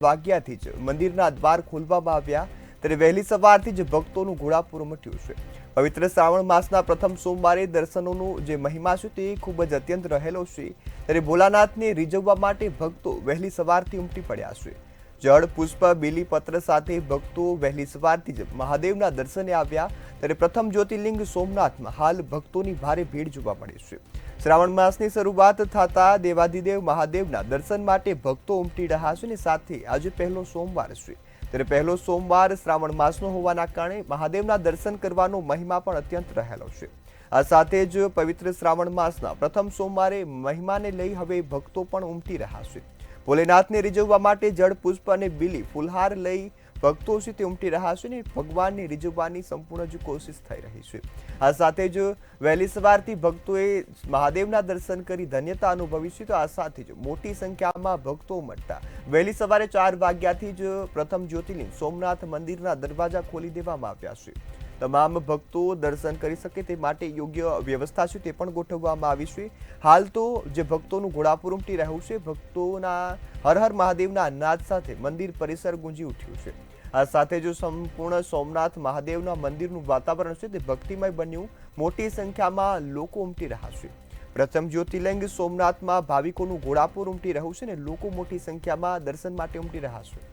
વાગ્યાથી જ મંદિરના દ્વાર ખોલવામાં આવ્યા ત્યારે વહેલી સવારથી જ ભક્તોનું ઘોડાપુર ઉમટ્યું છે। પવિત્ર શ્રાવણ માસના પ્રથમ સોમવારે દર્શનોનો જે મહિમા છે તે ખૂબ જ અત્યંત રહેલો છે ત્યારે ભોલાનાથને રીઝવવા માટે ભક્તો વહેલી સવારથી ઉમટી પડ્યા છે। જળ પુષ્પ બીલીપત્ર સાથે ભક્તો વહેલી સવારથી જ મહાદેવના દર્શને આવ્યા ત્યારે પ્રથમ જ્યોતિર્લિંગ સોમનાથમાં હાલ ભક્તોની ભારે ભીડ જોવા મળે છે। શ્રાવણ માસની શરૂઆત થતા દેવાધિદેવ મહાદેવના દર્શન માટે ભક્તો ઉમટી રહ્યા છે અને સાથે આજે પહેલો સોમવાર છે ત્યારે પહેલો સોમવાર શ્રાવણ માસનો હોવાના કારણે મહાદેવના દર્શન કરવાનો મહિમા પણ અત્યંત રહેલો છે। આ સાથે જ પવિત્ર શ્રાવણ માસના પ્રથમ સોમવારે મહિમાને લઈ હવે ભક્તો પણ ઉમટી રહ્યા છે। ભોલેનાથને રીઝવવા માટે જળ પુષ્પ અને બીલી ફૂલહાર લઈ ભક્તો છે તે ઉમટી રહ્યા છે અને ભગવાનને રીઝવવાની સંપૂર્ણ જ કોશિશ થઈ રહી છે। આ સાથે જ વહેલી સવારથી ભક્તોએ મહાદેવના દર્શન કરી ધન્યતા અનુભવી છે તો આ સાથે જ મોટી સંખ્યામાં ભક્તો ઉમટતા વહેલી સવારે 4 વાગ્યાથી જ પ્રથમ જ્યોતિર્લિંગ સોમનાથ મંદિરના દરવાજા ખોલી દેવામાં આવ્યા છે। તમામ ભક્તો દર્શન કરી શકે તે માટે યોગ્ય વ્યવસ્થા છે તે પણ ગોઠવવામાં આવી છે। હાલ તો જે ભક્તોનું ઘોડાપુર ઉમટી રહ્યું છે ભક્તોના હર હર મહાદેવના નાદ સાથે મંદિર પરિસર ગુંજી ઉઠ્યું છે। આ સાથે જો સંપૂર્ણ સોમનાથ મહાદેવના મંદિરનું વાતાવરણ છે તે ભક્તિમય બન્યું મોટી સંખ્યામાં લોકો ઉમટી રહ્યા છે। પ્રથમ જ્યોતિર્લિંગ સોમનાથમાં ભાવિકોનું ઘોડાપુર ઉમટી રહ્યું છે અને લોકો મોટી સંખ્યામાં દર્શન માટે ઉમટી રહ્યા છે।